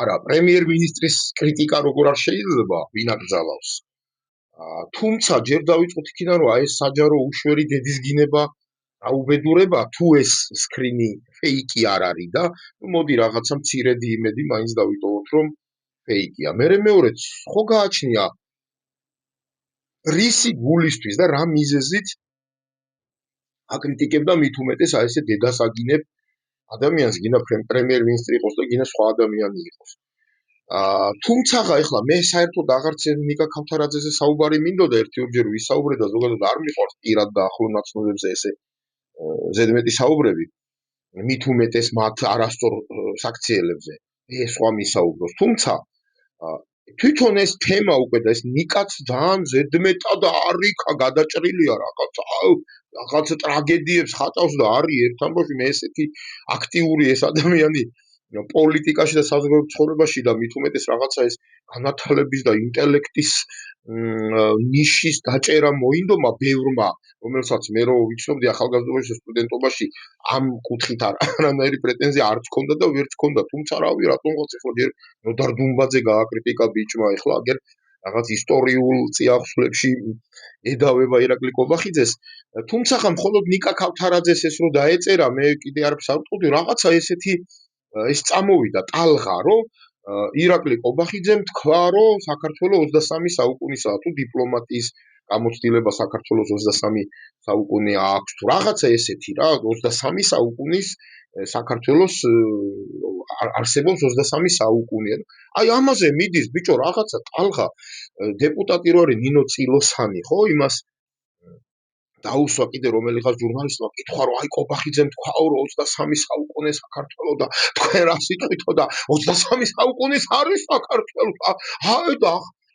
არა, პრემიერ-მინისტრის კრიტიკა როგორ არ შეიძლება ვინ აკრძალავს. თუმცა ჯერ დავიწყოთ იქიდან, რომ ეს საჯარო უშვერი დედისგინება აუბედურება თუ ეს სკრინი ფეიკი არ არის და მოდი რაღაცა მცირედი იმედი მაინც დავიტოვოთ, რომ ფეიკია. მეორეც ხო გააჩნია რისი გულისთვის და რა მიზეზით აკრიტიკებდა მით უმეტეს აი ესე დედასაგინებ ადამიანს, გინდა პრემიერ-მინისტრი იყოს და გინდა სხვა ადამიანი იყოს. თუმცა ეხლა მე საერთოდ აღარც ნიკა ქავთარაძეზე საუბარი მინდოდა ერთ-ორჯერ ვისაუბრე და ზოგადად არ მიყვარს პირად და ახლო ნაცნობებზე ესე ზედმეტი საუბრები. მით უმეტეს მათ არასწორ საქციელებზე ეს სხვა მისაუბროს. თუმცა თვითონ ეს თემა უკვე და ეს ნიკაც ძალიან ზედმეტად არიქა გადაჭრილია რაღაც ტრაგედიებს ხატავს და არის ერთ ამბავში მე ესეთი აქტიური ეს ადამიანი პოლიტიკაში და საზოგადო ცხოვრებაში და მით უმეტეს რაღაცა ეს განათლების და ინტელექტის ნიშის დაჭერა მოინდომა ბევრმა, რომელსაც მე რო ვიცნობდი ახალგაზრდობაში და სტუდენტობაში ამ კუთხით არანაირი პრეტენზია არც ჰქონდა და ვერც ჰქონდა. თუმცა რავი, რატომღაც ახლა ჯერ ნოდარ დუმბაძე გააკრიტიკა ბიჭმა, ახლა აგერ რაღაც ისტორიულ წიაღსვლებში ედავება ირაკლი კობახიძეს. თუმცა ხა მხოლოდ ნიკა ქავთარაძეს ეს რო დაეწერა, მე კიდე არაფერს არ ვიტყოდი, რაღაცა ესეთი ეს წამოვიდა ტალღა, რომ ირაკლი კობახიძემ თქვა, რომ საქართველოს 23 საუკუნისაა თუ დიპლომატიის გამოცდილება საქართველოს 23 საუკუნე აქვს თუ რაღაცა ესეთი რა 23 საუკუნის საქართველოს არსებობს 23 საუკუნე. აი ამაზე მიდის ბიჭო რაღაცა ტალღა დეპუტატი რო არის ნინო წილოსანი, ხო, იმას დაუსვა კიდე რომელიღაც ჟურნალისტმა კითხვა რომ აი კობახიძემ თქვაო რომ 23 საუკუნე საქართველო და თქვენ რა სიტყვითო და 23 საუკუნის არის საქართველო. აი და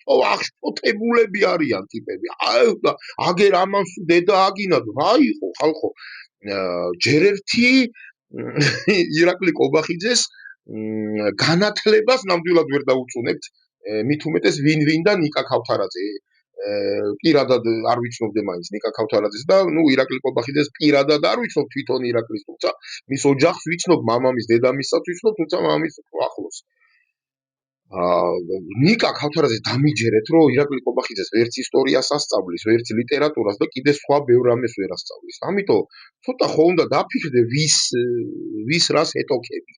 აღშფოთებულები არიან ტიპები. აი და აგერ ამას დედა აგინად რა იყო ხალხო. ჯერ ერთი ირაკლი კობახიძეს განათლებას ნამდვილად ვერ დაუწუნებთ. მით უმეტეს ვინ და ნიკა ქავთარაძე. პირადად არ ვიცნობდე მაინც ნიკა ქავთარაძეს და ნუ ირაკლი კობახიძეს პირადად არ ვიცნობ თვითონ ირაკლის, თუმცა მის ოჯახს ვიცნობ, მამამის, დედამისსაც ვიცნობ, თუმცა მამის ახლოს. ნიკა ქავთარაძეს დამიჯერეთ, რომ ირაკლი კობახიძეს ვერც ისტორიას ასწავლის, ვერც ლიტერატურას და კიდე სხვა ბევრ რამეს ვერ ასწავლის. ამიტომ ცოტა ხო უნდა დაფიქრდე ვის რას ეტოქები.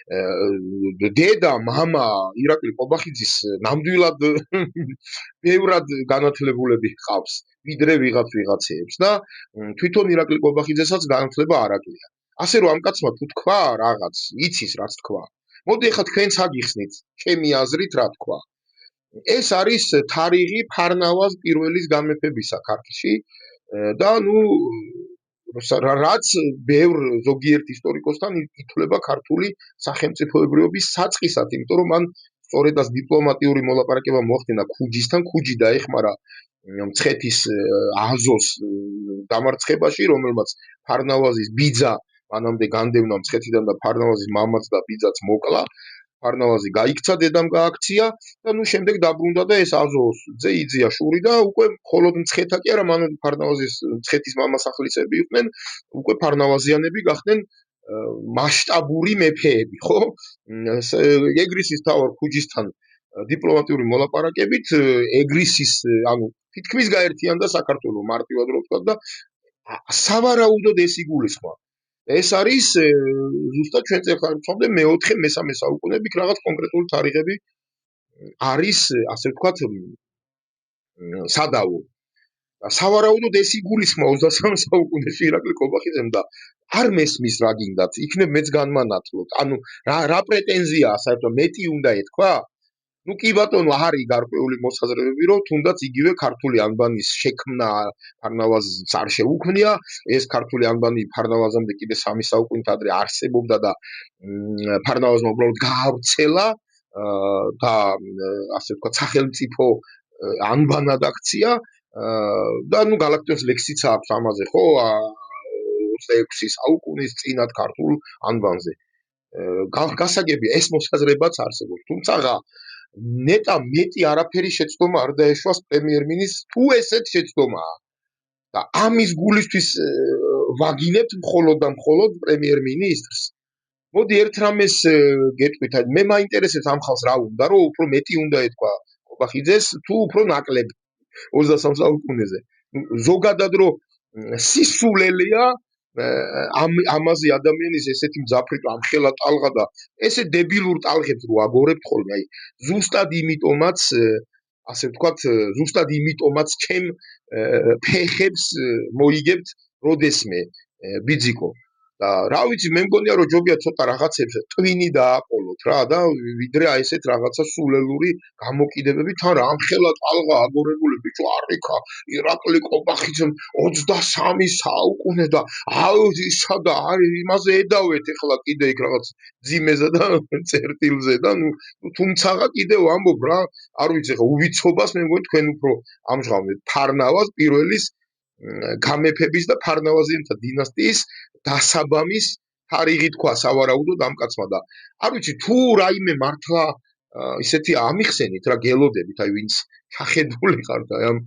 დედა, მამა ირაკლი კობახიძის ნამდვილად ბევრად განათლებულები ჰყავს, ვიდრე ვიღაცეებს და თვითონ ირაკლი კობახიძესაც განათლება არ აკლია. ასე რომ ამ კაცმა თუ თქვა რაღაც, იცის რაც თქვა. მოდი ახლა თქვენც აგიხსნით, ჩემი აზრით რა თქვა. ეს არის თარიღი ფარნავაზ პირველის გამეფებისა ქართლში და ნუ რაც ბევრ ზოგიერთ ისტორიკოსთან ითვლება ქართული სახელმწიფოებრიობის საწყისად, იმიტომ რომ მან სწორედაც დიპლომატიური მოლაპარაკება მოახდინა ქუჯისთან, ქუჯი დაეხმარა მცხეთის აზოს დამარცხებაში, რომელმაც ფარნავაზის ბიძა მანამდე განდევნა მცხეთიდან და ფარნავაზის მამაც და ბიძაც მოკლა. ფარნავაზი გაიქცა, დედამ გააქცია და ნუ შემდეგ დაბრუნდა და ეს აზოს ძე იძია შური და უკვე მხოლოდ მცხეთა კი არა, მანამდე ფარნავაზის მცხეთის მამასახლისები იყვნენ, უკვე ფარნავაზიანები გახდნენ მასშტაბური მეფეები, ხო? ეგრისის თავარ ქუჯისთან დიპლომატიური მოლაპარაკებით ეგრისის, ანუ თითქმის გაერთიანდა საქართველო მარტივად რო ვთქვა და სავარაუდოდ ეს იგულისხმება. ეს არის ზუსტად ჩვენ წელს ვთქვამდე მე-4-მე-3 საუკუნეები რაღაც კონკრეტული თარიღები არის, ასე ვთქვათ, სადავო. სავარაუდოდ ეს იგულისხმება 23 საუკუნეში ირაკლი კობახიძემ და არ მესმის რა გინდათ, იქნებ მეც განმანათლოთ. ანუ რა პრეტენზიაა საერთოდ მეტი უნდა ეთქვა? ნუ კი ბატონო, არის გარკვეული მოსაზრებები, რომ თუნდაც იგივე ქართული ანბანის შექმნა ფარნავაზს არ შეუქმნია, ეს ქართული ანბანი ფარნავაზამდე კიდე 3 საუკუნით ადრე არსებობდა და ფარნავაზმა უბრალოდ გაავრცელა და ასე ვთქვათ, სახელმწიფო ანბანად აქცია და ნუ გალაქტიონის ლექსიც აქვს ამაზე, ხო? 26 საუკუნის წინათ ქართულ ანბანზე. გასაგებია ეს მოსაზრებაც არსებობს, თუმცა ნეტა მეტი არაფერი შეცდომა არ დაეშვას პრემიერ-მინისტრს, თუ ესეთ შეცდომაა. და ამის გულისთვის ვაგინებთ მხოლოდ და მხოლოდ პრემიერ-მინისტრს. მოდი ერთ რამეს გეტყვით, მე მაინტერესებს ამ ხალხს რა უნდა, რომ უფრო მეტი უნდა ეთქვა ყობახიძეს თუ უფრო ნაკლები 23 საუკუნეზე. ზოგადად რომ სისულელეა ამაზე ადამიანის ესეთი მძაფრი ამხელა ტალღა და ესე დებილურ ტალღებს რო აგორებთ ხოლმე, აი ზუსტად იმიტომაც ასე ვთქვათ, ზუსტად იმიტომაც ჩემ ფეხებს მოიგებთ როდესმე ბიძიკო და რა ვიცი მე მგონია რომ ჯობია ცოტა რაღაცებს ტვინი დააყოლოთ რა და ვიდრე აი ესეთ რაღაცა სულელური გამოკიდებები თან რა ამხელა ტალღა აგორებული ბიჭო არიქა ირაკლი ყობახიძემ 23 საუკუნე და აუზისა და არის იმაზე ედავეთ ეხლა კიდე იქ რაღაც ძიმეზე და წერტილზე და თუმცაღა კიდევ ამბობ რა არ ვიცი ხა უვიცობას მე მგონი თქვენ უფრო ამჟღავნეთ ფარნავაზ პირველის გამეფების და ფარნავაზიანთა დინასტიის დასაბამის თარიღი თქვა სავარაუდოდ ამ კაცმა და არ ვიცი თუ რაიმე მართლა ისეთი ამიხსენით რა გელოდებით აი ვინც ჩახედული ხართ აი ამ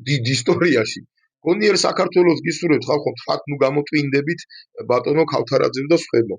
დიდ ისტორიაში გონიერ საქართველოს გისურვებთ ხალხო თქვათ ნუ გამოტვინდებით ბატონო ქავთარაძემ და სხვებო